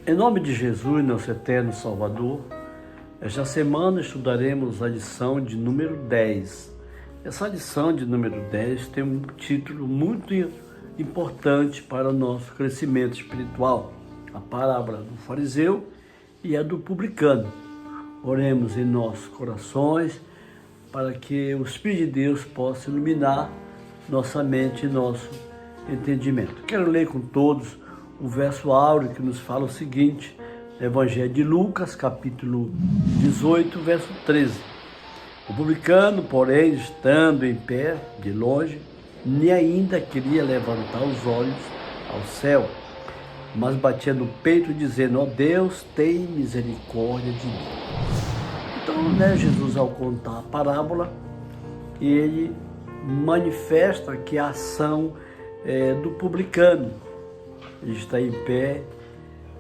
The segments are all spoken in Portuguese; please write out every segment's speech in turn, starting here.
Em nome de Jesus, nosso eterno Salvador, esta semana estudaremos a lição de número 10. Essa lição de número 10 tem um título muito importante para o nosso crescimento espiritual, a parábola do fariseu e a do publicano. Oremos em nossos corações para que o Espírito de Deus possa iluminar nossa mente e nosso entendimento. Quero ler com todos o verso áureo que nos fala o seguinte, Evangelho de Lucas, capítulo 18, verso 13. O publicano, porém, estando em pé, de longe, nem ainda queria levantar os olhos ao céu, mas batia no peito, dizendo: ó Deus, tem misericórdia de mim. Então, Jesus, ao contar a parábola, ele manifesta que a ação do publicano. Ele está em pé,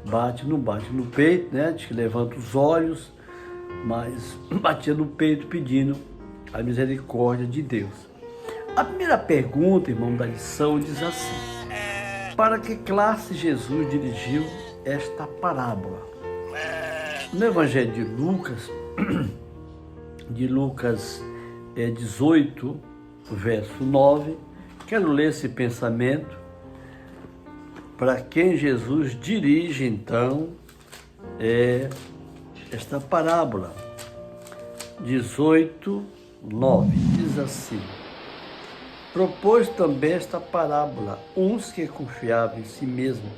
não bate no peito, diz que levanta os olhos, mas batia no peito pedindo a misericórdia de Deus. A primeira pergunta, irmão, da lição diz assim: para que classe Jesus dirigiu esta parábola? No Evangelho de Lucas 18, verso 9, quero ler esse pensamento. Para quem Jesus dirige, então, esta parábola. 18, 9, diz assim: propôs também esta parábola uns que confiavam em si mesmo,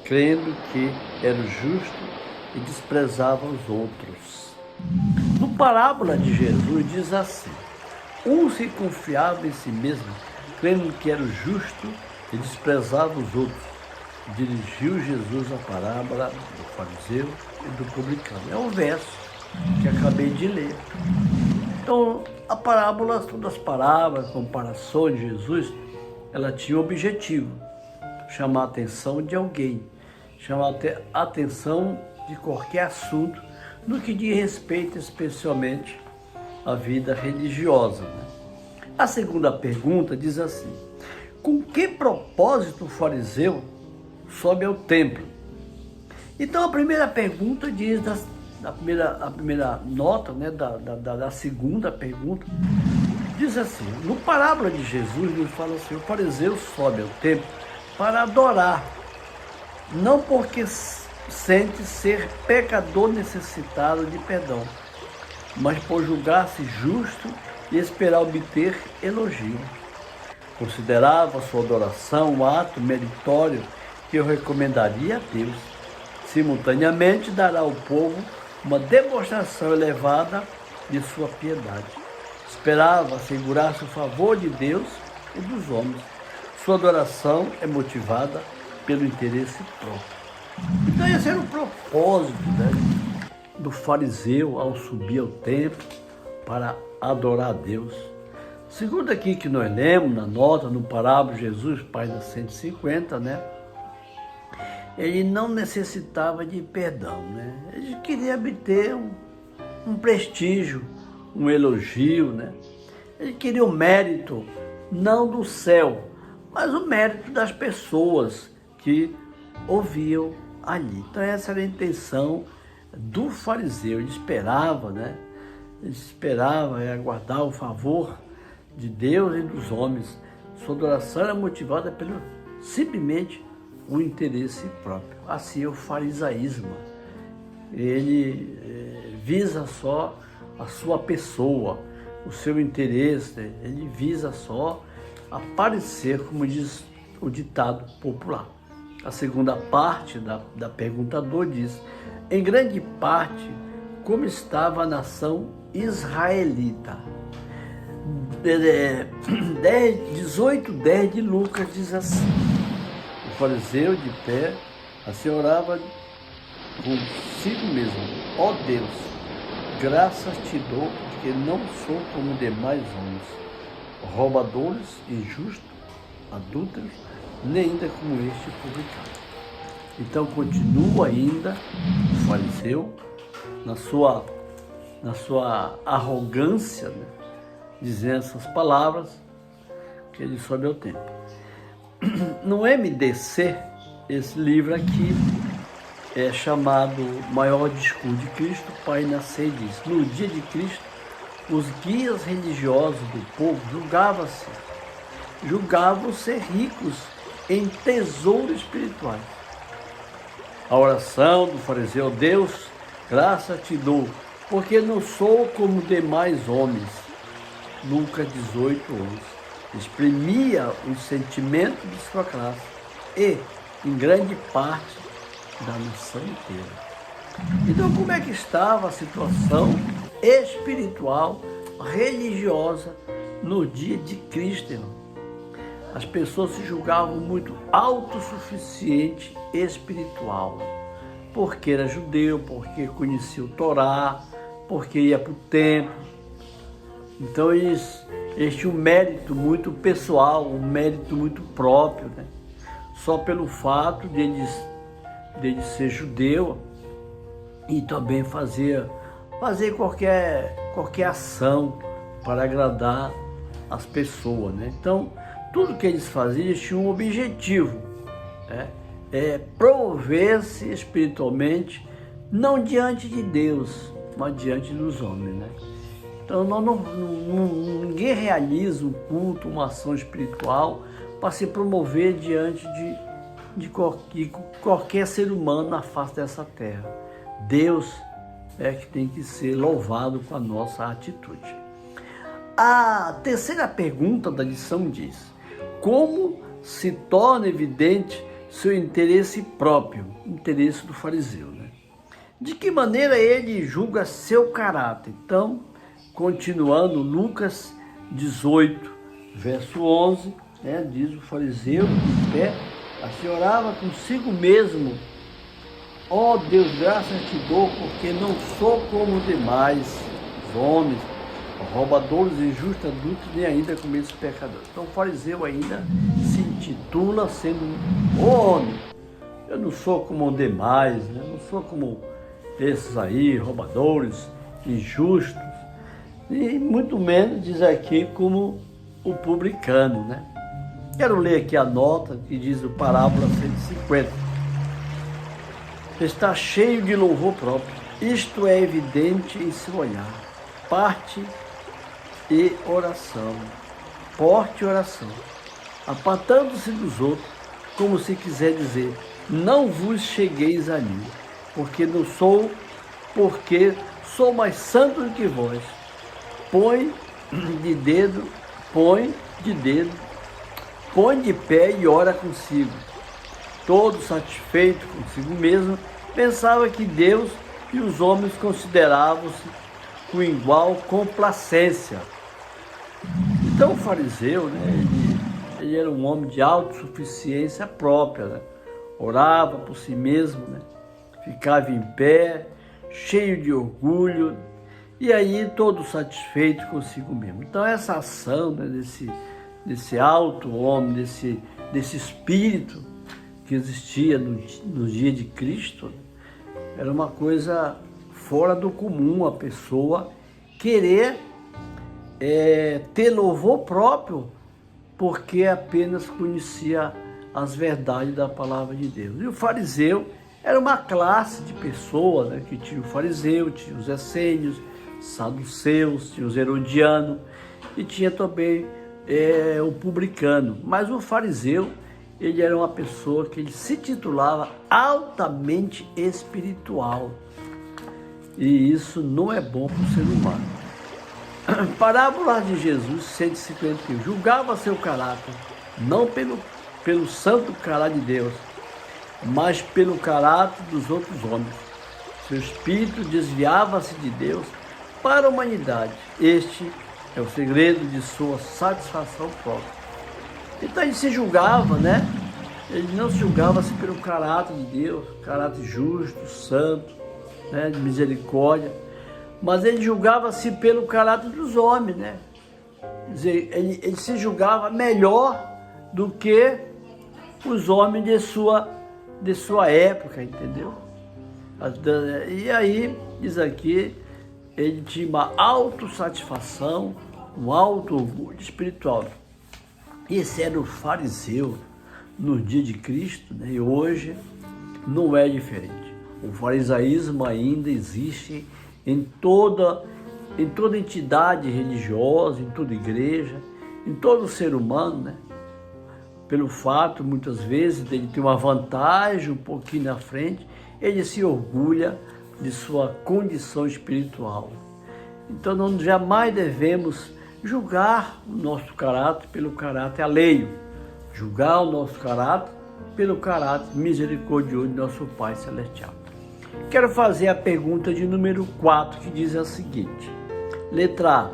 crendo que era justo e desprezavam os outros. No parábola de Jesus diz assim: uns que confiavam em si mesmo, crendo que era justo e desprezavam os outros. Dirigiu Jesus a parábola do fariseu e do publicano. É o verso que acabei de ler. Então, a parábola, todas as parábolas, comparações de Jesus, ela tinha o objetivo, chamar a atenção de alguém, chamar a atenção de qualquer assunto, no que diz respeito especialmente à vida religiosa. A segunda pergunta diz assim: com que propósito o fariseu sobe ao templo? Então a primeira pergunta diz, a primeira nota, da segunda pergunta, diz assim: no parábola de Jesus, nos fala assim: o fariseu sobe ao templo para adorar, não porque sente ser pecador necessitado de perdão, mas por julgar-se justo e esperar obter elogio. Considerava sua adoração um ato meritório que eu recomendaria a Deus. Simultaneamente dará ao povo uma demonstração elevada de sua piedade. Esperava assegurar-se o favor de Deus e dos homens. Sua adoração é motivada pelo interesse próprio. Então esse era o propósito do fariseu ao subir ao templo para adorar a Deus. Segundo aqui que nós lemos na nota, no parábola de Jesus, página 150, ele não necessitava de perdão, Ele queria obter um prestígio, um elogio, Ele queria o mérito, não do céu, mas o mérito das pessoas que ouviam ali. Então essa era a intenção do fariseu. Ele esperava, Ele esperava aguardar o favor de Deus e dos homens. Sua adoração era motivada pelo simplesmente o interesse próprio. Assim é o farisaísmo. Ele visa só a sua pessoa, o seu interesse, ele visa só aparecer, como diz o ditado popular. A segunda parte da pergunta 2 diz: em grande parte, como estava a nação israelita? 18:10 de Lucas diz assim: o fariseu de pé, assim orava consigo mesmo: ó Deus, graças te dou, porque não sou como demais homens, roubadores, injustos, adúlteros, nem ainda como este publicano. Então continua ainda o fariseu na sua arrogância, né, dizendo essas palavras, que ele só deu tempo. No MDC, esse livro aqui é chamado Maior Discurso de Cristo, página 6 diz: no dia de Cristo, os guias religiosos do povo julgavam ser ricos em tesouros espirituais. A oração do fariseu: Deus, graça te dou, porque não sou como demais homens. Lucas 18:11. Exprimia os sentimentos de sua classe e, em grande parte, da nação inteira. Então, como é que estava a situação espiritual, religiosa, no dia de Cristo, irmão? As pessoas se julgavam muito autossuficiente espiritual, porque era judeu, porque conhecia o Torá, porque ia para o templo. Então eles tinham um mérito muito pessoal, um mérito muito próprio, né? Só pelo fato deles ser judeu e também fazer qualquer ação para agradar as pessoas, né? Então, tudo que eles faziam, eles tinham um objetivo, né? Promover-se espiritualmente, não diante de Deus, mas diante dos homens, né? Então, ninguém realiza um culto, uma ação espiritual para se promover diante de qualquer ser humano na face dessa terra. Deus é que tem que ser louvado com a nossa atitude. A terceira pergunta da lição diz: como se torna evidente seu interesse próprio, interesse do fariseu, né? De que maneira ele julga seu caráter? Então, continuando, Lucas 18, verso 11, né, diz o fariseu de pé, assim orava consigo mesmo: ó Deus, graças te dou, porque não sou como demais homens, roubadores, injustos, adultos, nem ainda como esses pecadores. Então o fariseu ainda se intitula sendo homem. Eu não sou como demais, né? Não sou como esses aí, roubadores, injustos, e muito menos, diz aqui, como o publicano, né? Quero ler aqui a nota que diz o parábola 150. Está cheio de louvor próprio. Isto é evidente em seu olhar. Parte e oração. Porte e oração. Apartando-se dos outros, como se quiser dizer: não vos chegueis a mim, porque sou mais santo do que vós. Põe de pé e ora consigo. Todo satisfeito consigo mesmo, pensava que Deus e os homens consideravam-se com igual complacência. Então o fariseu, né, ele era um homem de autossuficiência própria, né? Orava por si mesmo, né? Ficava em pé, cheio de orgulho, e aí todo satisfeito consigo mesmo. Então essa ação, né, desse alto homem, desse espírito que existia no dia de Cristo, era uma coisa fora do comum, a pessoa querer ter louvor próprio, porque apenas conhecia as verdades da palavra de Deus. E o fariseu era uma classe de pessoas, né, que tinha o fariseu, tinha os essênios, saduceus, tinha os herodianos e tinha também o publicano. Mas o fariseu, ele era uma pessoa que ele se titulava altamente espiritual. E isso não é bom para o ser humano. Parábola de Jesus 151. Julgava seu caráter, não pelo santo caráter de Deus, mas pelo caráter dos outros homens. Seu espírito desviava-se de Deus para a humanidade. Este é o segredo de sua satisfação própria. Então ele se julgava, né? Ele não se julgava-se pelo caráter de Deus, caráter justo, santo, né? De misericórdia, mas ele julgava-se pelo caráter dos homens, né? Quer dizer, ele se julgava melhor do que os homens de sua época, entendeu? E aí, diz aqui, ele tinha uma autossatisfação, um alto orgulho espiritual. Esse era o fariseu no dia de Cristo, né? E hoje não é diferente. O farisaísmo ainda existe em toda entidade religiosa, em toda igreja, em todo ser humano, né? Pelo fato, muitas vezes, dele ter uma vantagem um pouquinho na frente, ele se orgulha de sua condição espiritual. Então, não jamais devemos julgar o nosso caráter pelo caráter alheio, julgar o nosso caráter pelo caráter misericordioso de nosso Pai Celestial. Quero fazer a pergunta de número 4, que diz a seguinte: letra A.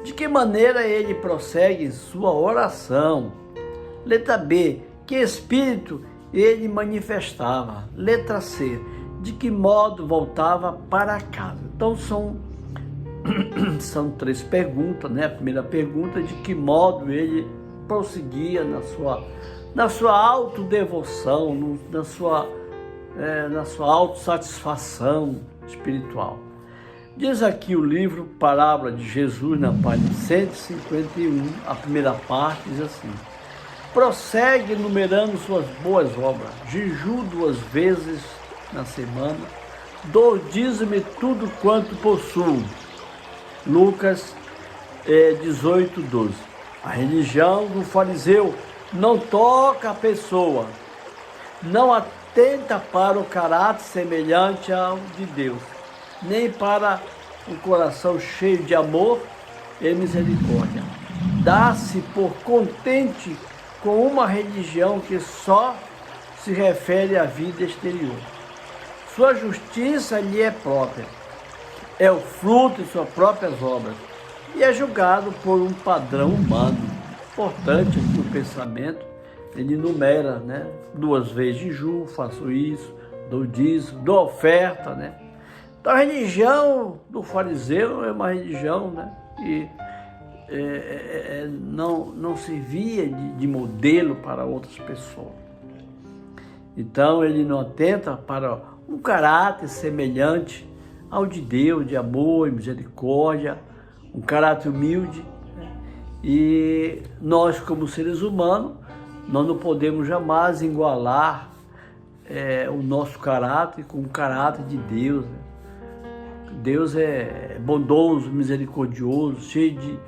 De que maneira ele prossegue sua oração? Letra B. Que espírito ele manifestava? Letra C. De que modo voltava para casa? Então são 3 perguntas, né? A primeira pergunta é de que modo ele prosseguia na sua autodevoção, na sua autossatisfação espiritual. Diz aqui o livro Parábola de Jesus, na página 151, a primeira parte diz assim: prossegue enumerando suas boas obras, jejum 2 vezes na semana, dou dízimo tudo quanto possuo. Lucas 18:12. A religião do fariseu não toca a pessoa, não atenta para o caráter semelhante ao de Deus, nem para o coração cheio de amor e misericórdia. Dá-se por contente com uma religião que só se refere à vida exterior. Sua justiça lhe é própria, é o fruto de suas próprias obras e é julgado por um padrão humano. Importante aqui o pensamento, ele enumera, né? 2 vezes jejum, faço isso, dou dízimo, dou oferta, né? Então a religião do fariseu é uma religião, né? Que não servia de modelo para outras pessoas. Então ele não atenta para um caráter semelhante ao de Deus, de amor e misericórdia, um caráter humilde, né? E nós, como seres humanos, nós não podemos jamais igualar o nosso caráter com o caráter de Deus, né? Deus é bondoso, misericordioso, cheio de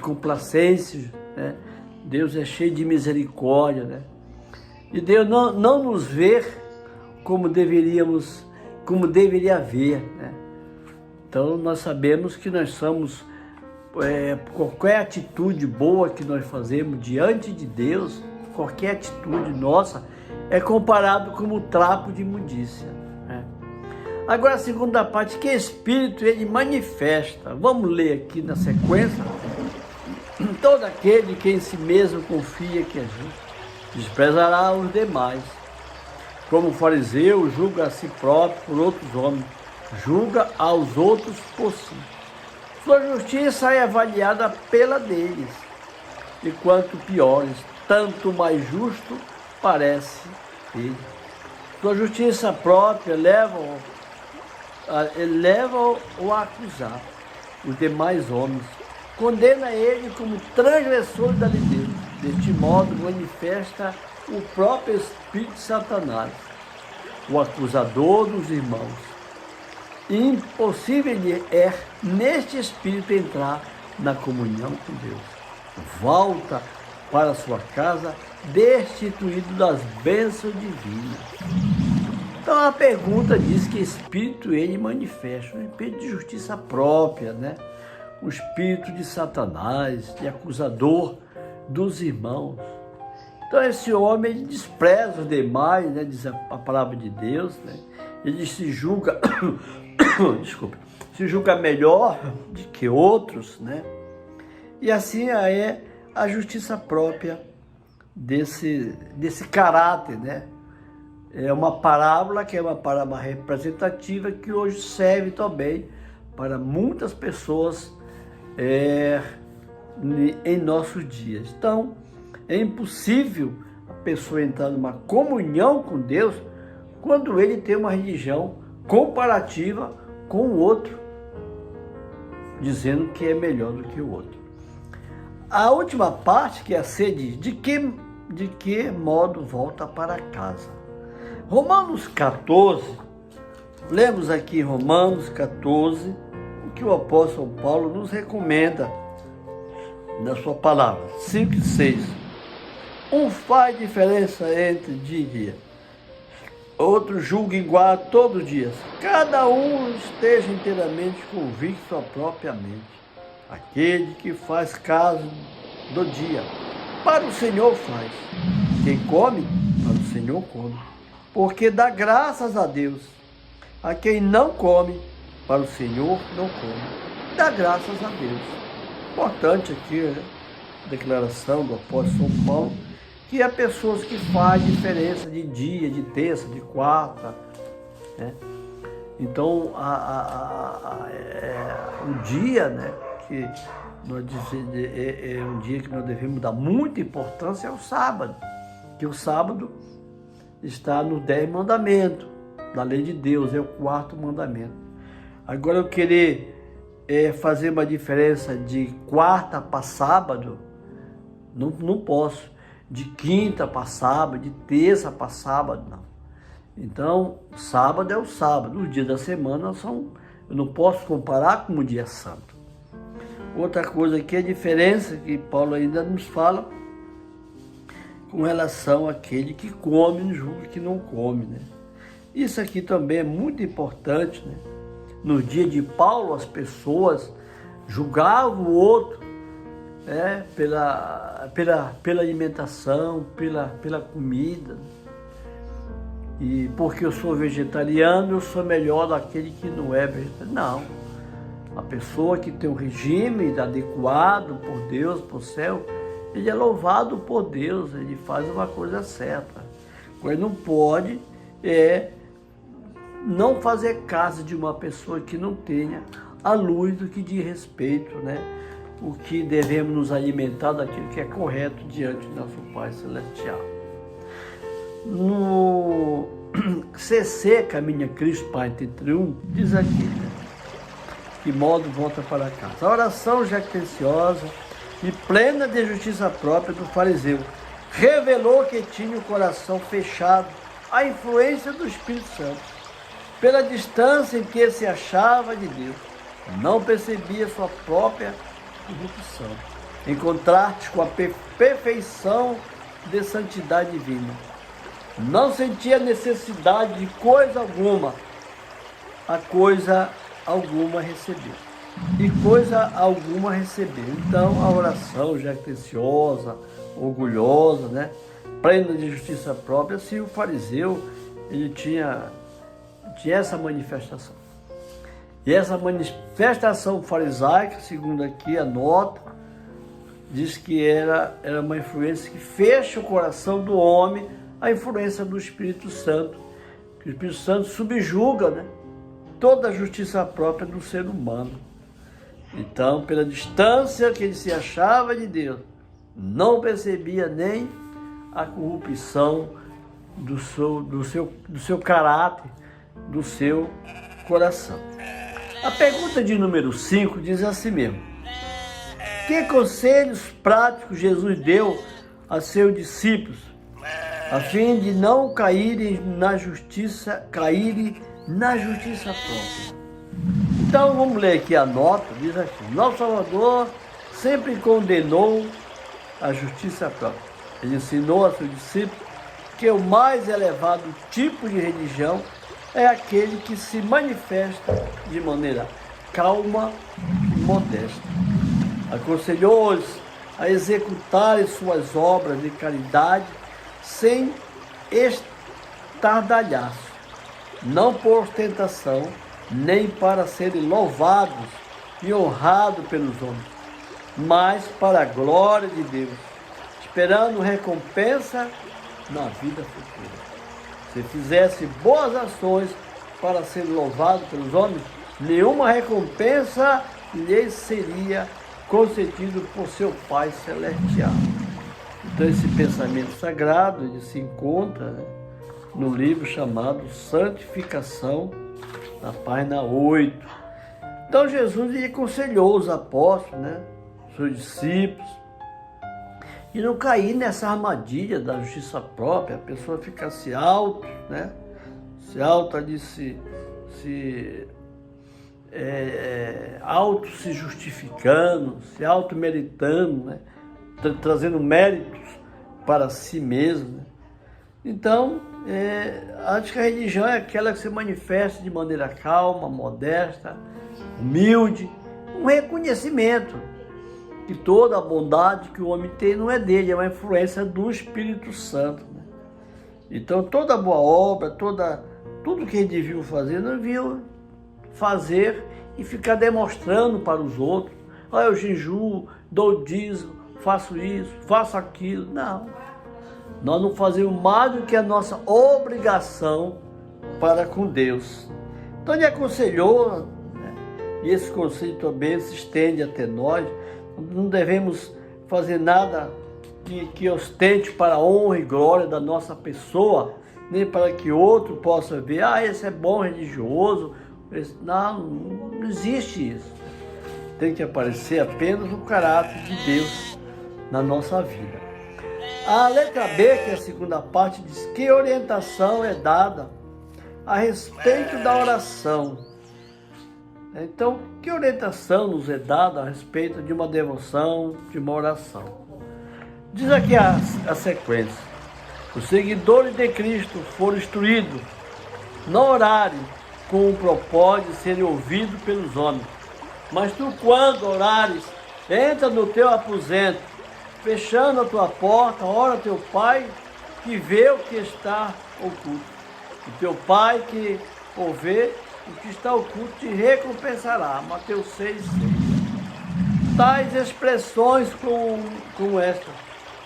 complacência, né? Deus é cheio de misericórdia, né? E Deus não nos vê como deveria ver, né? Então nós sabemos que nós somos, qualquer atitude boa que nós fazemos diante de Deus, qualquer atitude nossa é comparado como trapo de imundícia, né? Agora a segunda parte, que espírito ele manifesta. Vamos ler aqui na sequência. Todo aquele que em si mesmo confia que é justo, desprezará os demais. Como o fariseu julga a si próprio por outros homens, julga aos outros por si. Sua justiça é avaliada pela deles, e quanto piores, tanto mais justo parece ele. Sua justiça própria leva-o a acusar os demais homens, condena ele como transgressor da lei de Deus. Deste modo manifesta o próprio espírito de Satanás, o acusador dos irmãos. Impossível é neste espírito entrar na comunhão com Deus. Volta para sua casa destituído das bênçãos divinas. Então a pergunta diz que espírito ele manifesta, um espírito de justiça própria, né? O espírito de Satanás, de acusador dos irmãos. Então esse homem ele despreza os demais, né? Diz a palavra de Deus, né? Ele se julga, desculpa, se julga melhor do que outros, né? E assim é a justiça própria desse caráter, né? É uma parábola que é uma parábola representativa que hoje serve também para muitas pessoas em nossos dias. Então, é impossível a pessoa entrar numa comunhão com Deus quando ele tem uma religião comparativa com o outro, dizendo que é melhor do que o outro. A última parte, que é a C, diz, de que modo volta para casa. Romanos 14, lemos aqui Romanos 14, o que o apóstolo Paulo nos recomenda na sua palavra, 5 e 6. Um faz diferença entre dia e dia, outro julga igual todo dia. Cada um esteja inteiramente convicto sua própria mente. Aquele que faz caso do dia, para o Senhor faz. Quem come, para o Senhor come. Porque dá graças a Deus. A quem não come, para o Senhor não come. Dá graças a Deus. Importante aqui, né? A declaração do apóstolo São Paulo, que há pessoas que fazem diferença de dia, de terça, de quarta, né? Então, o dia, né, que é um dia que nós devemos dar muita importância, é o sábado. Que o sábado está nos 10 mandamentos da lei de Deus, é o 4º mandamento. Agora, eu querer fazer uma diferença de quarta para sábado, não posso. De quinta para sábado, de terça para sábado, não. Então, sábado é o sábado, os dias da semana eu não posso comparar com o dia santo. Outra coisa aqui é a diferença que Paulo ainda nos fala com relação àquele que come e julga que não come, né? Isso aqui também é muito importante, né? No dia de Paulo, as pessoas julgavam o outro pela alimentação, pela comida. E porque eu sou vegetariano, eu sou melhor daquele que não é vegetariano. Não. A pessoa que tem um regime adequado por Deus, por céu, ele é louvado por Deus, ele faz uma coisa certa. Ele não pode não fazer caso de uma pessoa que não tenha a luz do que diz respeito, né? O que devemos nos alimentar daquilo que é correto diante do nosso Pai Celestial. No CC, Caminha Cristo, Pai entre triunfo, diz aqui, né? Que modo volta para casa. A oração jactenciosa e plena de justiça própria do fariseu revelou que tinha o coração fechado à influência do Espírito Santo. Pela distância em que ele se achava de Deus, não percebia sua própria corrupção, em contraste com a perfeição de santidade divina. Não sentia necessidade de coisa alguma, a coisa alguma recebeu. E coisa alguma recebeu. Então, a oração jactenciosa, orgulhosa, né? Plena de justiça própria, se o fariseu ele tinha essa manifestação. E essa manifestação farisaica, segundo aqui a nota, diz que era uma influência que fecha o coração do homem à influência do Espírito Santo. Que o Espírito Santo subjuga, né, toda a justiça própria do ser humano. Então, pela distância que ele se achava de Deus, não percebia nem a corrupção do seu caráter, do seu coração. A pergunta de número 5 diz assim mesmo: que conselhos práticos Jesus deu a seus discípulos a fim de não caírem na justiça própria? Então vamos ler aqui a nota, diz assim: nosso Salvador sempre condenou a justiça própria. Ele ensinou a seus discípulos que o mais elevado tipo de religião é aquele que se manifesta de maneira calma e modesta. Aconselhou-os a executarem suas obras de caridade sem estardalhaço, não por ostentação, nem para serem louvados e honrados pelos homens, mas para a glória de Deus, esperando recompensa na vida futura. Se fizesse boas ações para ser louvado pelos homens, nenhuma recompensa lhe seria concedido por seu Pai Celestial. Então esse pensamento sagrado ele se encontra, né, no livro chamado Santificação, na página 8. Então Jesus ele aconselhou os apóstolos, né, seus discípulos, e não cair nessa armadilha da justiça própria, a pessoa fica se auto, né, auto se justificando, se auto meritando, né, trazendo méritos para si mesmo, né? Então, acho que a religião é aquela que se manifesta de maneira calma, modesta, humilde, um reconhecimento que toda a bondade que o homem tem não é dele, é uma influência do Espírito Santo, né? Então, toda boa obra, tudo que ele devia fazer, não devia fazer e ficar demonstrando para os outros. Eu jejuo, dou dízimo, faço isso, faço aquilo. Não. Nós não fazemos mais do que a nossa obrigação para com Deus. Então ele aconselhou, né? E esse conselho também se estende até nós. Não devemos fazer nada que ostente para a honra e glória da nossa pessoa, nem para que outro possa ver, esse é bom religioso. Não existe isso. Tem que aparecer apenas o caráter de Deus na nossa vida. A letra B, que é a segunda parte, diz que orientação é dada a respeito da oração. Então, que orientação nos é dada a respeito de uma devoção, de uma oração? Diz aqui a sequência: os seguidores de Cristo foram instruídos não orarem com o propósito de serem ouvidos pelos homens, mas tu, quando orares, entra no teu aposento, fechando a tua porta, ora teu Pai, que vê o que está oculto. O teu Pai que vê o que está oculto te recompensará. Mateus 6:6. Tais expressões como esta,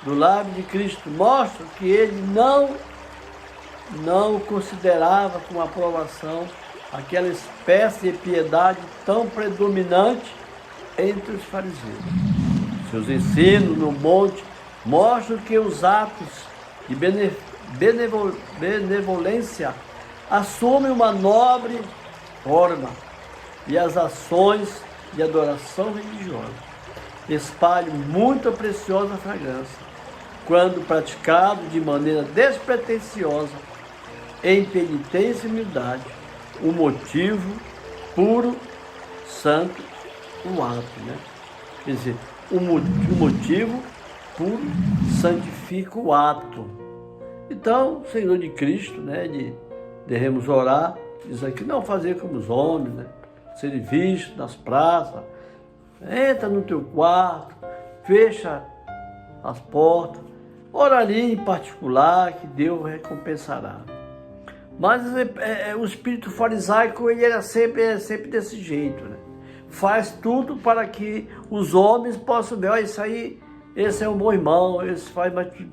do lábio de Cristo, mostram que ele não considerava com aprovação aquela espécie de piedade tão predominante entre os fariseus. Seus ensinos no monte mostram que os atos de benevolência assumem uma nobre forma e as ações de adoração religiosa espalham muito preciosa fragrância quando praticado de maneira despretensiosa, em penitência e humildade, o motivo puro, santo, o ato, né? Quer dizer, o motivo puro santifica o ato. Então, o Senhor de Cristo, né, devemos orar, diz aqui, não fazer como os homens, né, serem vistos nas praças, entra no teu quarto, fecha as portas, ora ali em particular, que Deus recompensará. Mas o espírito farisaico, ele era sempre desse jeito, né? Faz tudo para que os homens possam ver, isso aí, esse é um bom irmão, esse faz mais tudo.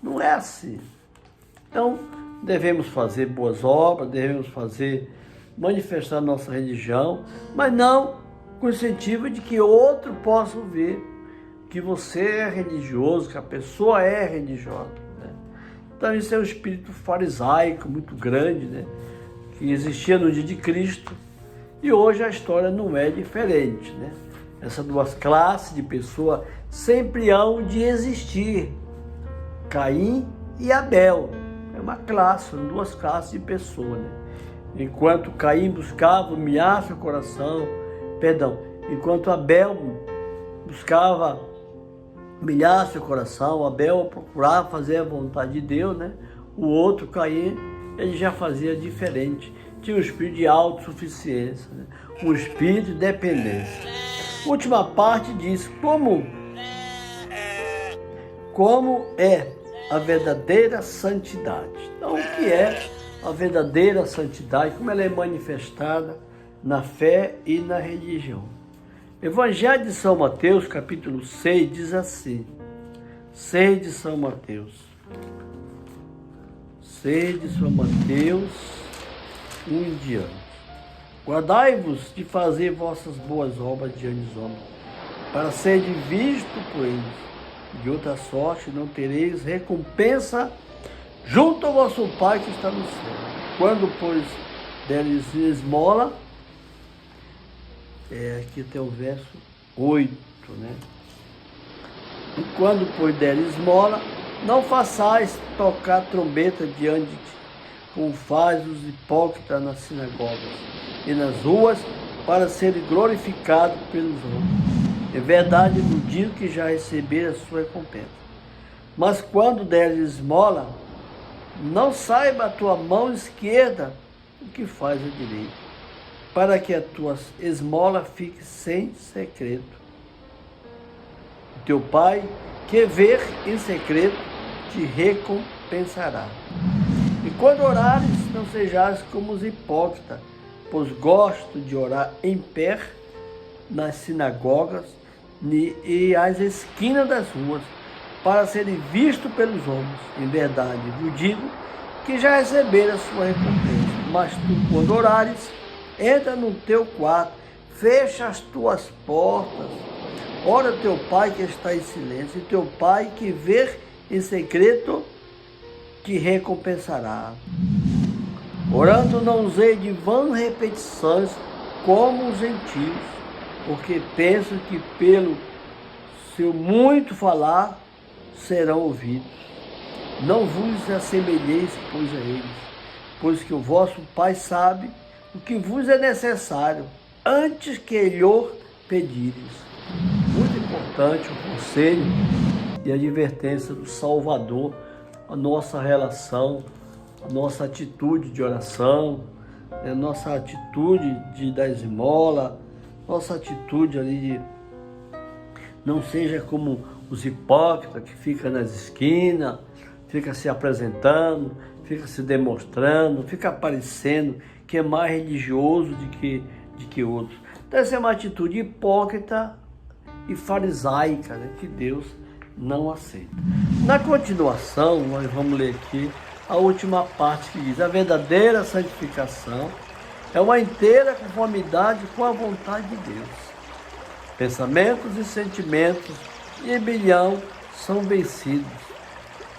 Não é assim. Então, devemos fazer boas obras, devemos manifestar nossa religião, mas não com o incentivo de que outro possa ver que você é religioso, que a pessoa é religiosa, né? Então, isso é um espírito farisaico muito grande, né, que existia no dia de Cristo, e hoje a história não é diferente, né? Essas duas classes de pessoas sempre hão de existir. Caim e Abel. É uma classe, são duas classes de pessoas, né? Enquanto Caim buscava humilhar seu coração, enquanto Abel buscava humilhar seu coração, Abel procurava fazer a vontade de Deus, né? o outro, Caim, ele já fazia diferente. Tinha um espírito de autossuficiência, né? Um espírito de dependência. Última parte diz como é a verdadeira santidade. Então, o que é a verdadeira santidade? Como ela é manifestada na fé e na religião? Evangelho de São Mateus, capítulo 6, diz assim. 6 de São Mateus. 6 de São Mateus, 1 em diante. Guardai-vos de fazer vossas boas obras diante dos homens, para serem vistos por eles. De outra sorte não tereis recompensa junto ao vosso Pai que está no céu. Quando, pois, deres esmola, aqui tem o verso 8, né? E quando, pois, deres esmola, não façais tocar trombeta diante de ti, como faz os hipócritas nas sinagogas e nas ruas, para serem glorificados pelos homens. É verdade, no dia que já receber a sua recompensa. Mas quando deres esmola, não saiba a tua mão esquerda o que faz a direita, para que a tua esmola fique sem secreto. O teu Pai, que vê em secreto, te recompensará. E quando orares, não sejais como os hipócritas, pois gostam de orar em pé nas sinagogas e às esquinas das ruas, para serem vistos pelos homens. Em verdade, vos digo que já receberam a sua recompensa. Mas tu, quando orares, entra no teu quarto, fecha as tuas portas, ora teu Pai que está em silêncio, e teu Pai que vê em secreto te recompensará. Orando, não usei de vãs repetições como os gentios, porque pensam que pelo seu muito falar serão ouvidos. Não vos assemelheis, pois, a eles, pois que o vosso Pai sabe o que vos é necessário, antes que lhe pedires. Muito importante o conselho e a advertência do Salvador, a nossa relação, a nossa atitude de oração, a nossa atitude de dar esmola, nossa atitude ali de não seja como os hipócritas que ficam nas esquinas, fica se apresentando, fica se demonstrando, fica aparecendo que é mais religioso de que outros. Então essa é uma atitude hipócrita e farisaica, né, que Deus não aceita. Na continuação, nós vamos ler aqui a última parte que diz: a verdadeira santificação é uma inteira conformidade com a vontade de Deus. Pensamentos e sentimentos e rebelião são vencidos,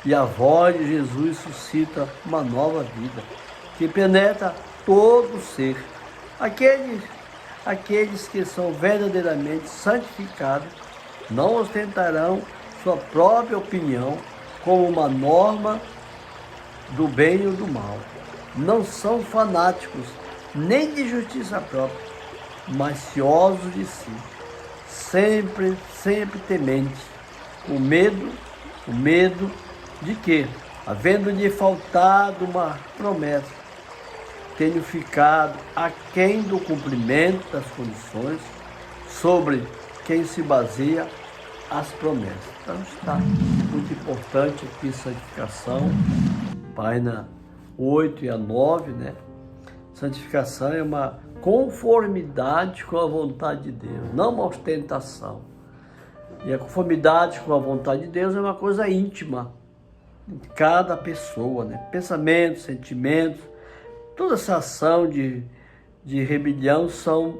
e a voz de Jesus suscita uma nova vida, que penetra todo o ser. Aqueles que são verdadeiramente santificados não ostentarão sua própria opinião como uma norma do bem ou do mal. Não são fanáticos, nem de justiça própria, mas ciosos de si, sempre tementes, o medo de que, havendo-lhe faltado uma promessa, tenho ficado aquém do cumprimento das condições sobre quem se baseia as promessas. Então está muito importante aqui santificação, página 8 e a 9, né? Santificação é uma conformidade com a vontade de Deus, não uma ostentação. E a conformidade com a vontade de Deus é uma coisa íntima de cada pessoa, né? Pensamentos, sentimentos, toda essa ação de rebelião são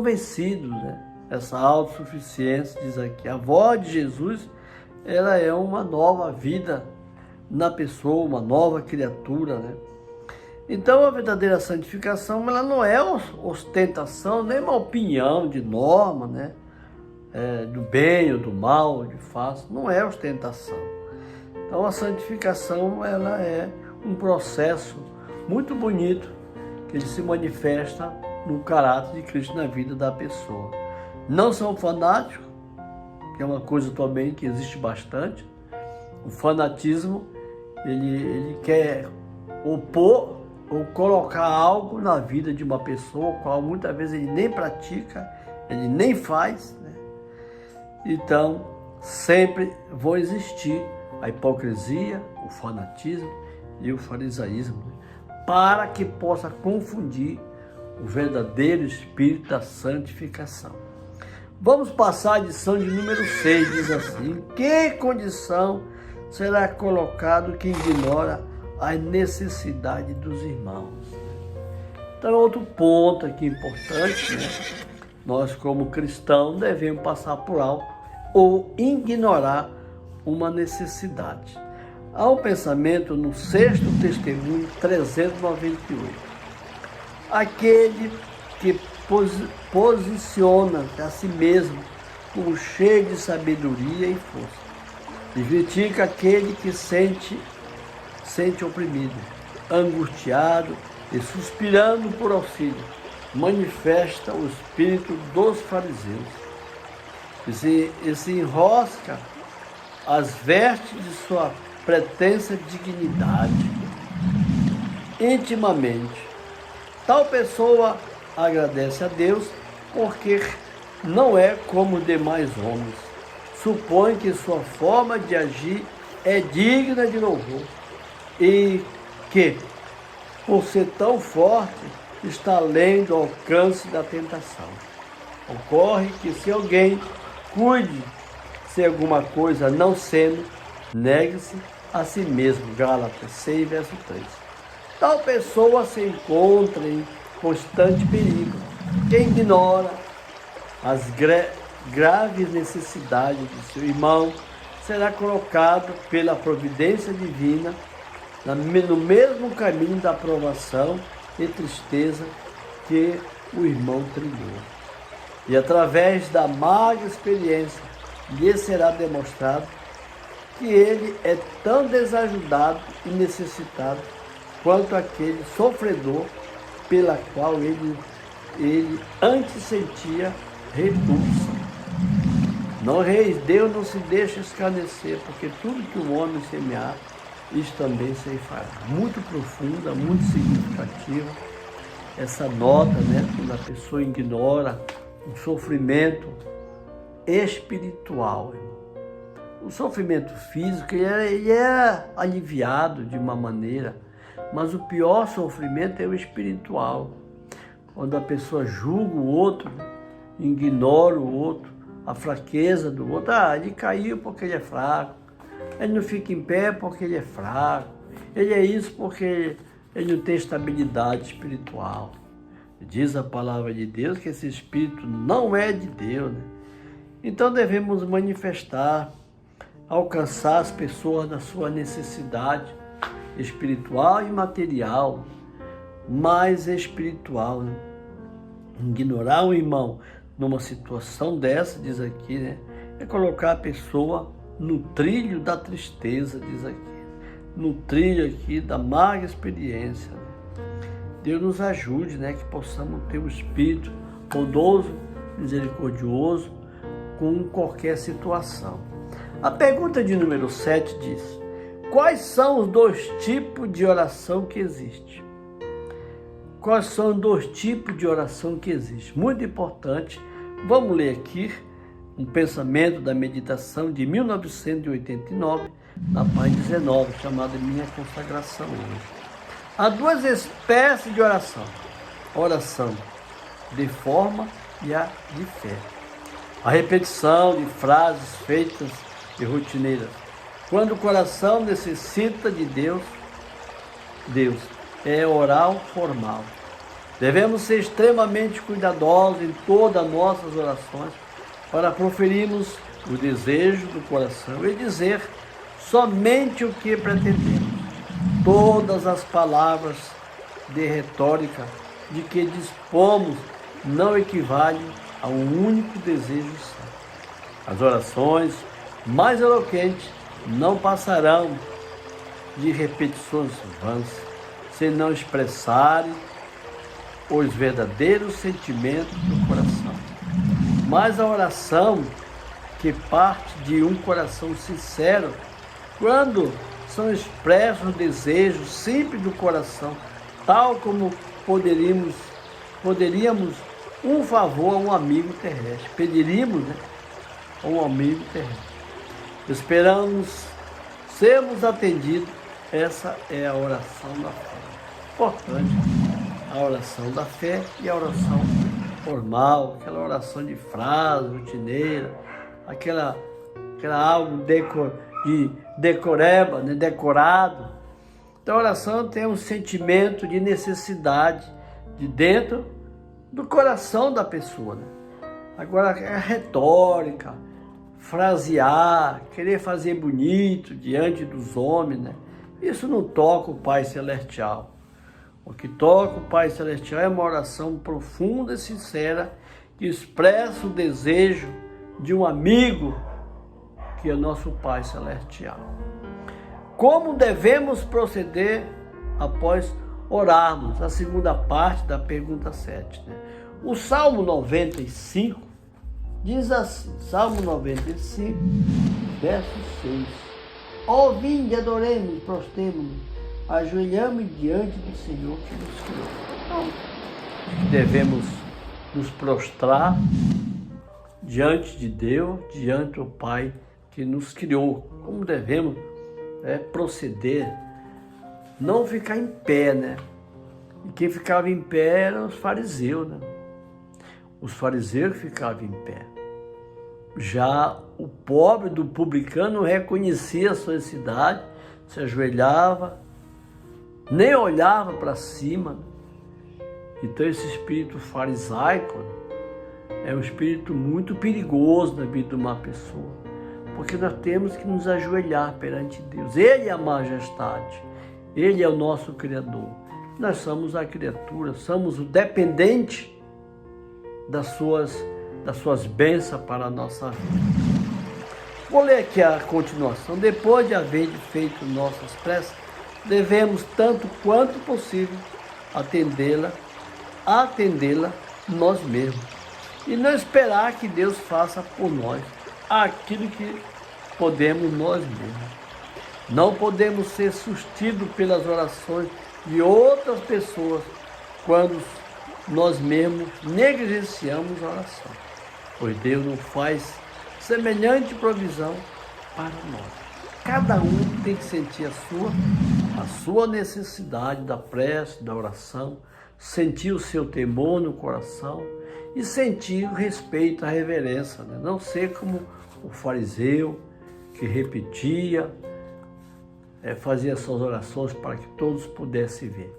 vencidos, né? Essa autossuficiência, diz aqui, a voz de Jesus, ela é uma nova vida na pessoa, uma nova criatura, né? Então a verdadeira santificação, ela não é ostentação, nem uma opinião de norma, né? Do bem ou do mal, de face, não é ostentação. Então a santificação, ela é um processo muito bonito que ele se manifesta no caráter de Cristo na vida da pessoa. Não são fanáticos, que é uma coisa também que existe bastante. O fanatismo ele quer opor ou colocar algo na vida de uma pessoa, qual muitas vezes ele nem pratica, ele nem faz, né? Então, sempre vão existir a hipocrisia, o fanatismo e o farisaísmo, né? Para que possa confundir o verdadeiro espírito da santificação. Vamos passar a lição de número 6, diz assim: em que condição será colocado quem ignora a necessidade dos irmãos? Então, outro ponto aqui importante, né? Nós, como cristãos, devemos passar por alto ou ignorar uma necessidade. Há um pensamento no sexto testemunho 398. Aquele que posiciona a si mesmo como cheio de sabedoria e força, e critica aquele que sente oprimido, angustiado e suspirando por auxílio, manifesta o espírito dos fariseus e se enrosca as vestes de sua pretensa dignidade intimamente. Tal pessoa agradece a Deus porque não é como os demais homens. Supõe que sua forma de agir é digna de louvor e que, por ser tão forte, está além do alcance da tentação. Ocorre que se alguém cuide se alguma coisa não sendo, negue-se a si mesmo. Gálatas 6, verso 3. Tal pessoa se encontra em constante perigo. Quem ignora as graves necessidades de seu irmão será colocado pela providência divina no mesmo caminho da provação e tristeza que o irmão trilhou. E através da amarga experiência lhe será demonstrado que ele é tão desajudado e necessitado quanto aquele sofredor pela qual ele antes sentia repulsa. Deus não se deixa escarnecer, porque tudo que o homem semear, isso também se fará. Muito profunda, muito significativa essa nota, né? Quando a pessoa ignora o sofrimento espiritual. O sofrimento físico ele é aliviado de uma maneira, mas o pior sofrimento é o espiritual. Quando a pessoa julga o outro, ignora o outro, a fraqueza do outro. Ele caiu porque ele é fraco. Ele não fica em pé porque ele é fraco. Ele é isso porque ele não tem estabilidade espiritual. Diz a palavra de Deus que esse espírito não é de Deus, né? Então devemos manifestar, alcançar as pessoas na sua necessidade espiritual e material, mais espiritual, né? Ignorar o irmão numa situação dessa, diz aqui, né? É colocar a pessoa no trilho da tristeza, diz aqui, no trilho aqui da amarga experiência, né? Deus nos ajude, né? Que possamos ter um espírito bondoso, misericordioso, com qualquer situação. A pergunta de número 7 diz: quais são os dois tipos de oração que existem? Quais são os dois tipos de oração que existem? Muito importante. Vamos ler aqui um pensamento da meditação de 1989, na página 19, chamada Minha Consagração Hoje. Há duas espécies de oração: oração de forma e a de fé. A repetição de frases feitas e rotineiras. Quando o coração necessita de Deus é oral formal. Devemos ser extremamente cuidadosos em todas as nossas orações para proferirmos o desejo do coração e dizer somente o que pretendemos. Todas as palavras de retórica de que dispomos não equivalem a um único desejo só. As orações mais eloquentes não passarão de repetições vãs, se não expressarem os verdadeiros sentimentos do coração. Mas a oração que parte de um coração sincero, quando oração expressa o desejo simples do coração, tal como poderíamos um favor a um amigo terrestre. Pediríamos, né, a um amigo terrestre. Esperamos sermos atendidos. Essa é a oração da fé. Importante, a oração da fé e a oração formal, aquela oração de frase, rotineira, aquela algo de decoreba, né, decorado. Então a oração tem um sentimento de necessidade de dentro do coração da pessoa, né? Agora é retórica, frasear, querer fazer bonito diante dos homens, né? Isso não toca o Pai Celestial. O que toca o Pai Celestial é uma oração profunda e sincera que expressa o desejo de um amigo que é nosso Pai Celestial. Como devemos proceder após orarmos? A segunda parte da pergunta 7. Né? O Salmo 95 diz assim, Salmo 95, verso 6. Ó, vinde, adoremos, prostremo-nos, ajoelhamos diante do Senhor que nos criou. Então, devemos nos prostrar diante de Deus, diante do Pai que nos criou. Como devemos proceder? Não ficar em pé, né? E quem ficava em pé eram os fariseus, né? Os fariseus ficavam em pé. Já o pobre do publicano reconhecia a sua necessidade, se ajoelhava, nem olhava para cima. Então esse espírito farisaico é um espírito muito perigoso na vida de uma pessoa, porque nós temos que nos ajoelhar perante Deus. Ele é a majestade, Ele é o nosso Criador. Nós somos a criatura, somos o dependente das suas bênçãos para a nossa vida. Vou ler aqui a continuação. Depois de haver feito nossas preces, devemos, tanto quanto possível, atendê-la nós mesmos. E não esperar que Deus faça por nós aquilo que podemos nós mesmos. Não podemos ser sustidos pelas orações de outras pessoas quando nós mesmos negligenciamos a oração, pois Deus não faz semelhante provisão para nós. Cada um tem que sentir a sua necessidade da prece, da oração, sentir o seu temor no coração e sentir o respeito, a reverência, né? Não ser como o fariseu que repetia, fazia suas orações para que todos pudessem ver.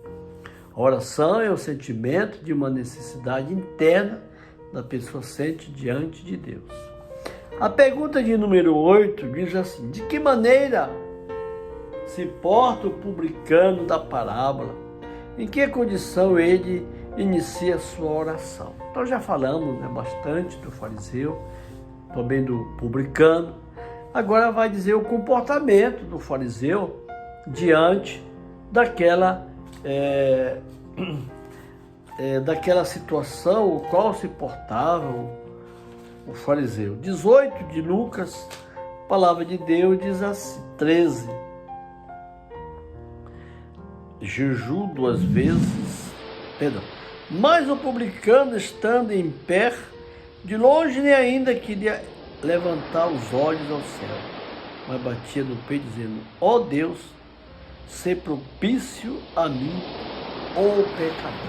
A oração é o sentimento de uma necessidade interna da pessoa sente diante de Deus. A pergunta de número 8 diz assim: de que maneira se porta o publicano da parábola? Em que condição ele inicia a sua oração? Então já falamos bastante do fariseu, também do publicano. Agora vai dizer o comportamento do fariseu diante daquela situação, o qual se portava o fariseu. 18 de Lucas, a palavra de Deus diz assim, 13. Jejum 2 vezes, mas o publicano, estando em pé, de longe nem ainda queria levantar os olhos ao céu, mas batia no peito dizendo: ó Deus, sê propício a mim, ó pecador.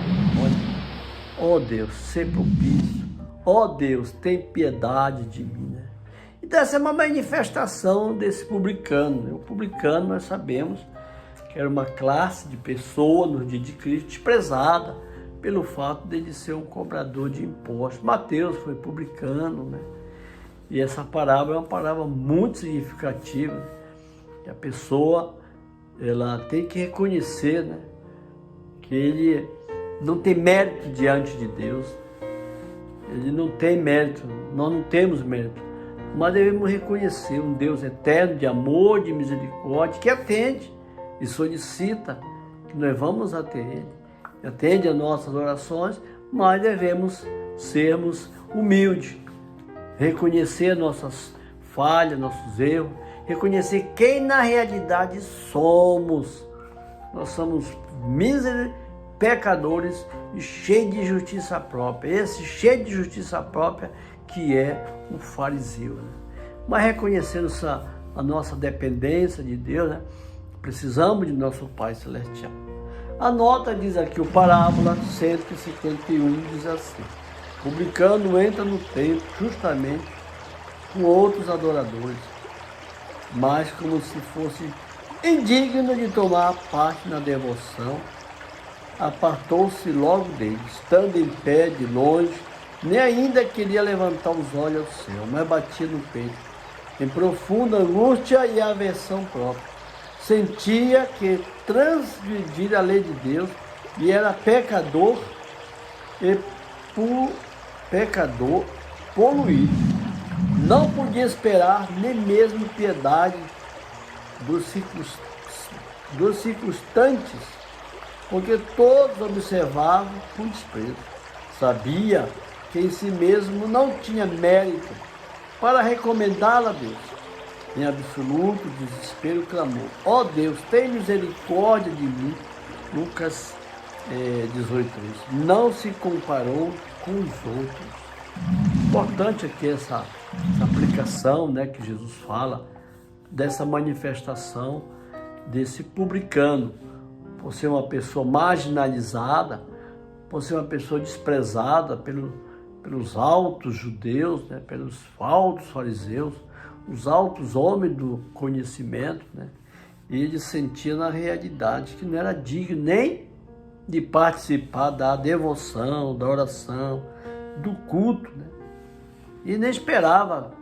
Olha, ó Deus, sê propício, ó Deus, tem piedade de mim, né? Então essa é uma manifestação desse publicano, né? O publicano, nós sabemos que era uma classe de pessoa no dia de Cristo desprezada pelo fato de ele ser um cobrador de impostos. Mateus foi publicano, né? E essa parábola é uma parábola muito significativa, né? Que a pessoa, ela tem que reconhecer, né, que ele não tem mérito diante de Deus. Ele não tem mérito, nós não temos mérito, mas devemos reconhecer um Deus eterno, de amor, de misericórdia, que atende e solicita que nós vamos até Ele, atende as nossas orações, mas devemos sermos humildes, reconhecer nossas falhas, nossos erros, reconhecer quem na realidade somos. Nós somos míseros, pecadores e cheios de justiça própria. Esse cheio de justiça própria que é o fariseu, né? Mas reconhecendo a nossa dependência de Deus, né? Precisamos de nosso Pai Celestial. A nota diz aqui, o parábola 151 diz assim: o publicano entra no templo justamente com outros adoradores, mas como se fosse indigno de tomar parte na devoção, apartou-se logo dele, estando em pé de longe, nem ainda queria levantar os olhos ao céu, mas batia no peito, em profunda angústia e aversão própria. Sentia que transgredir a lei de Deus e era pecador e pecador poluído. Não podia esperar nem mesmo piedade dos circunstantes, porque todos observavam com desprezo. Sabia que em si mesmo não tinha mérito para recomendá-la a Deus. Em absoluto desespero clamou: ó Deus, tem misericórdia de mim. Lucas 18:3. Não se comparou com os outros. Importante aqui essa aplicação, né, que Jesus fala dessa manifestação desse publicano, por ser uma pessoa marginalizada, por ser uma pessoa desprezada pelos altos judeus, né, pelos altos fariseus, os altos homens do conhecimento, né? E ele sentia na realidade que não era digno nem de participar da devoção, da oração, do culto, né? E nem esperava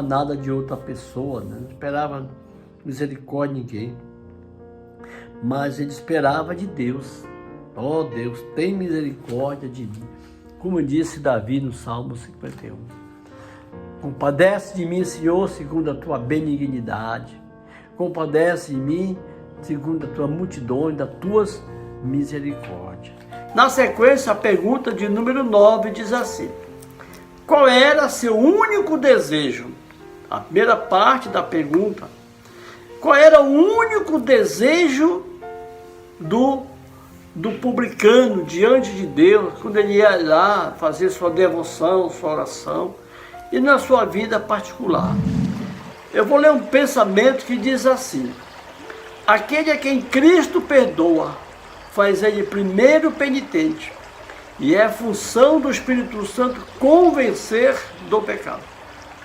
nada de outra pessoa, né? Não esperava misericórdia de ninguém, mas ele esperava de Deus. Ó Deus, tem misericórdia de mim, como disse Davi no Salmo 51. Compadece de mim, Senhor, segundo a tua benignidade. Compadece de mim, segundo a tua multidão e das tuas misericórdias. Na sequência, a pergunta de número 9 diz assim: qual era seu único desejo? A primeira parte da pergunta: qual era o único desejo do publicano diante de Deus, quando ele ia lá fazer sua devoção, sua oração, e na sua vida particular? Eu vou ler um pensamento que diz assim: aquele a quem Cristo perdoa, faz ele primeiro penitente, e é função do Espírito Santo convencer do pecado.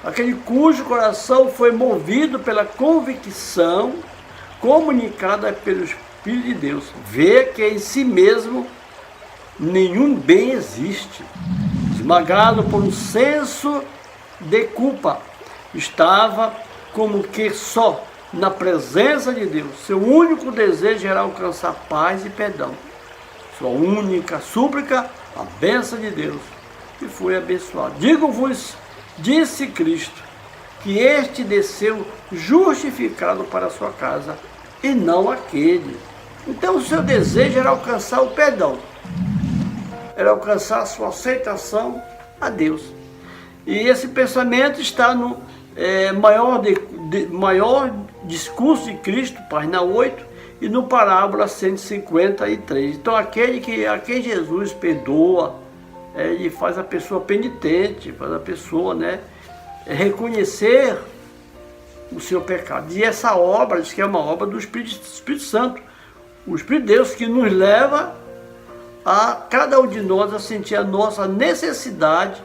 Aquele cujo coração foi movido pela convicção comunicada pelo Espírito de Deus, vê que em si mesmo nenhum bem existe, esmagado por um senso de culpa, estava como que só na presença de Deus. Seu único desejo era alcançar paz e perdão. Sua única súplica, a bênção de Deus, e foi abençoado. Digo-vos, disse Cristo, que este desceu justificado para a sua casa, e não aquele. Então o seu desejo era alcançar o perdão, era alcançar a sua aceitação a Deus. E esse pensamento está no maior discurso de Cristo, página 8, e no parábola 153. Então aquele a quem Jesus perdoa, ele faz a pessoa penitente, faz a pessoa, né, reconhecer o seu pecado. E essa obra, diz que é uma obra do Espírito Santo, o Espírito de Deus, que nos leva a cada um de nós a sentir a nossa necessidade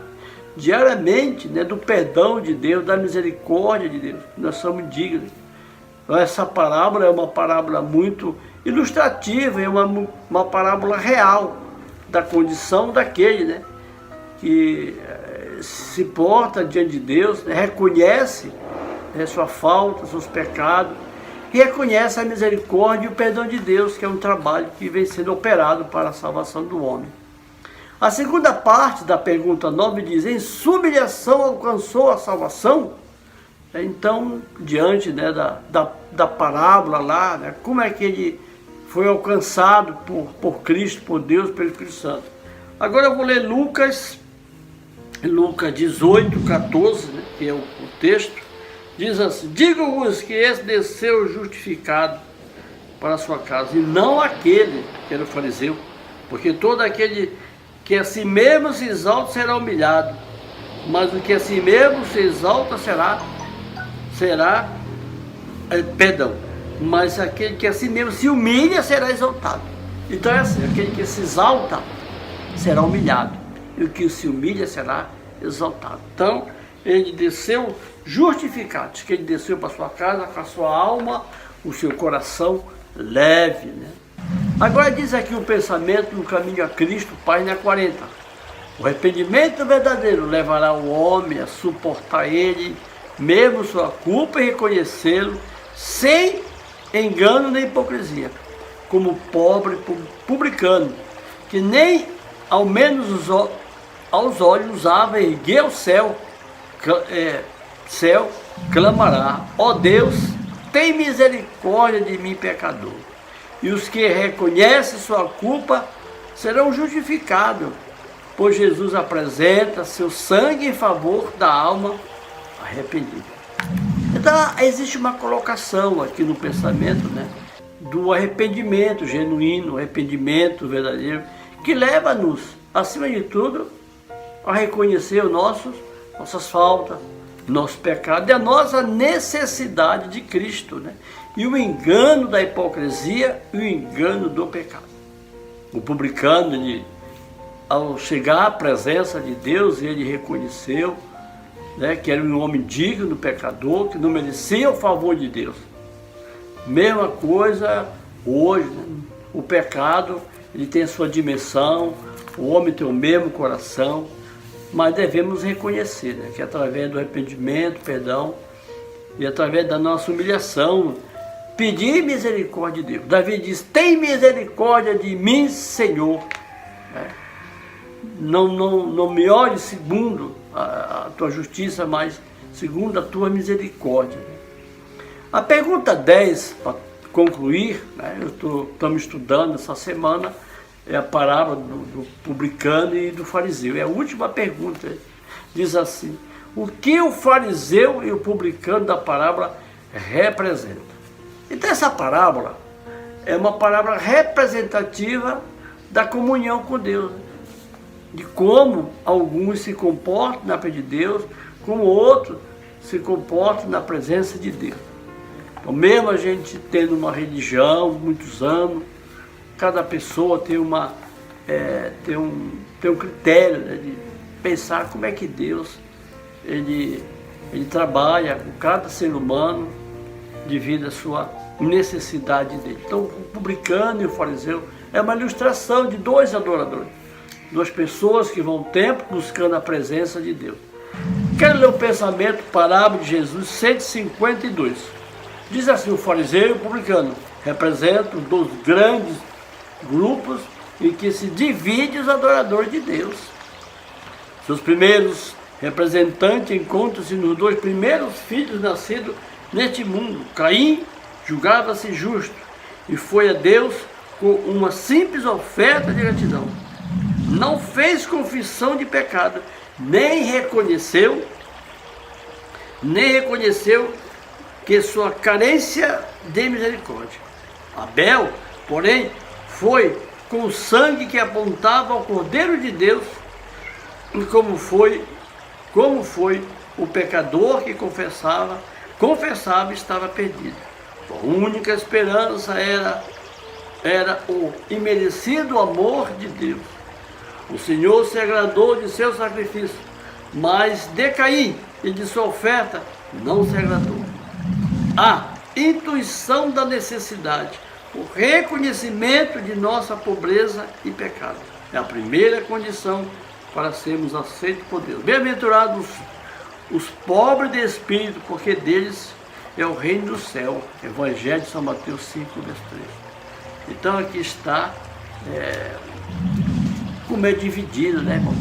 diariamente, né, do perdão de Deus, da misericórdia de Deus. Nós somos dignos. Essa parábola é uma parábola muito ilustrativa, é uma parábola real da condição daquele, né, que se porta diante de Deus, né, reconhece, né, sua falta, seus pecados, e reconhece a misericórdia e o perdão de Deus, que é um trabalho que vem sendo operado para a salvação do homem. A segunda parte da pergunta 9 diz: em sua humilhação alcançou a salvação? Então, diante, né, da parábola lá, né, como é que ele foi alcançado por Cristo, por Deus, pelo Espírito Santo. Agora eu vou ler Lucas 18, 14, né, que é o texto, Diz assim: digo-vos que esse desceu justificado para a sua casa, e não aquele que era o fariseu, porque todo aquele que a si mesmo se exalta será humilhado, mas o que a si mesmo se exalta mas aquele que a si mesmo se humilha será exaltado. Então é assim, aquele que se exalta será humilhado, e o que se humilha será exaltado. Então ele desceu justificado, diz que ele desceu para sua casa com a sua alma, o seu coração leve, né? Agora diz aqui o pensamento no caminho a Cristo, página 40. O arrependimento verdadeiro levará o homem a suportar ele, mesmo sua culpa, e reconhecê-lo sem engano nem hipocrisia, como pobre publicano, que nem ao menos aos olhos usava erguer o céu, clamará: ó Deus, tem misericórdia de mim, pecador. E os que reconhecem sua culpa serão justificados, pois Jesus apresenta seu sangue em favor da alma arrependida. Então existe uma colocação aqui no pensamento, né, do arrependimento genuíno, arrependimento verdadeiro, que leva-nos, acima de tudo, a reconhecer nossas faltas, nosso pecado e a nossa necessidade de Cristo, né? E o engano da hipocrisia e o engano do pecado. O publicano, ao chegar à presença de Deus, ele reconheceu, né, que era um homem digno, pecador, que não merecia o favor de Deus. Mesma coisa hoje, né? O pecado, ele tem a sua dimensão, o homem tem o mesmo coração, mas devemos reconhecer, né, que através do arrependimento, perdão, e através da nossa humilhação, pedir misericórdia de Deus. Davi diz: tem misericórdia de mim, Senhor. Não me olhe segundo a tua justiça, mas segundo a tua misericórdia. A pergunta 10, para concluir, né, estamos estudando essa semana, é a parábola do publicano e do fariseu. É a última pergunta. Diz assim: o que o fariseu e o publicano da parábola representam? Então essa parábola é uma parábola representativa da comunhão com Deus, de como alguns se comportam na presença de Deus, como outros se comportam na presença de Deus. Então, mesmo a gente tendo uma religião, muitos anos, cada pessoa tem tem um critério, né, de pensar como é que Deus ele trabalha com cada ser humano devido à sua necessidade dele. Então o publicano e o fariseu é uma ilustração de dois adoradores, duas pessoas que vão ao templo buscando a presença de Deus. Quero ler o pensamento parábola de Jesus 152. Diz assim: o fariseu e o publicano representam dois grandes grupos em que se divide os adoradores de Deus. Seus primeiros representantes encontram-se nos dois primeiros filhos nascidos neste mundo. Caim julgava-se justo e foi a Deus com uma simples oferta de gratidão. Não fez confissão de pecado, nem reconheceu que sua carência de misericórdia. Abel, porém, foi com o sangue que apontava ao Cordeiro de Deus, e como foi o pecador que confessava e estava perdido. A única esperança era o imerecido amor de Deus. O Senhor se agradou de seu sacrifício, mas de Caim e de sua oferta não se agradou. A intuição da necessidade, o reconhecimento de nossa pobreza e pecado é a primeira condição para sermos aceitos por Deus. Bem-aventurados os pobres de espírito, porque deles é o reino do céu. Evangelho de São Mateus 5, verso 3. Então aqui está como é dividido, né, irmão?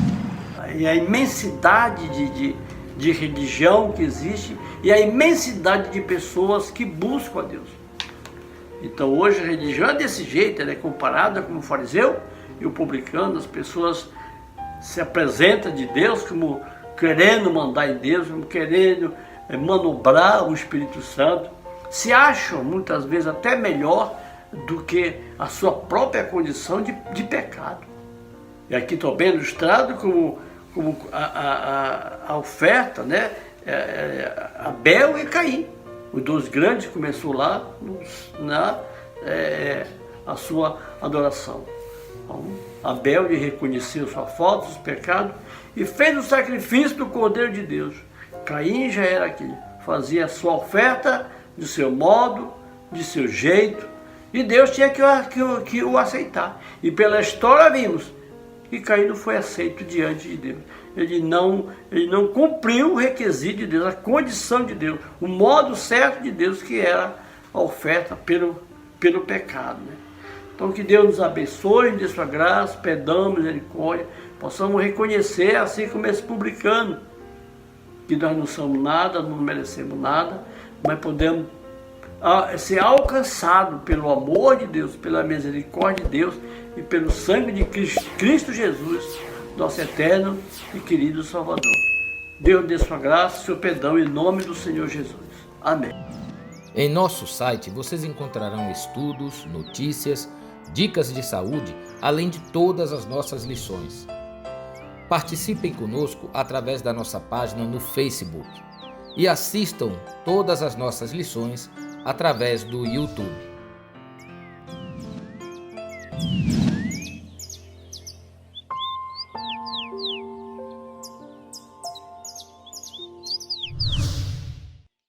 E a imensidade de religião que existe e a imensidade de pessoas que buscam a Deus. Então hoje a religião é desse jeito, ela é comparada com o fariseu e o publicano. As pessoas se apresentam de Deus como querendo mandar em Deus, como querendo manobrar o Espírito Santo, se acham muitas vezes até melhor do que a sua própria condição de pecado. E aqui estou bem ilustrado como a oferta, né? Abel e Caim, os dois grandes, começou lá a sua adoração. Então, Abel reconheceu sua falta, seus pecados e fez o sacrifício do Cordeiro de Deus. Caim já era aquele, fazia a sua oferta de seu modo, de seu jeito, e Deus tinha que o aceitar. E pela história vimos que Caim não foi aceito diante de Deus. Ele não cumpriu o requisito de Deus, a condição de Deus, o modo certo de Deus, que era a oferta pelo pecado, né? Então que Deus nos abençoe, dê sua graça, perdão, misericórdia, possamos reconhecer, assim como esse publicano, que nós não somos nada, não merecemos nada, mas podemos ser alcançados pelo amor de Deus, pela misericórdia de Deus e pelo sangue de Cristo Jesus, nosso eterno e querido Salvador. Deus dê sua graça, seu perdão, em nome do Senhor Jesus. Amém. Em nosso site vocês encontrarão estudos, notícias, dicas de saúde, além de todas as nossas lições. Participem conosco através da nossa página no Facebook e assistam todas as nossas lições através do YouTube.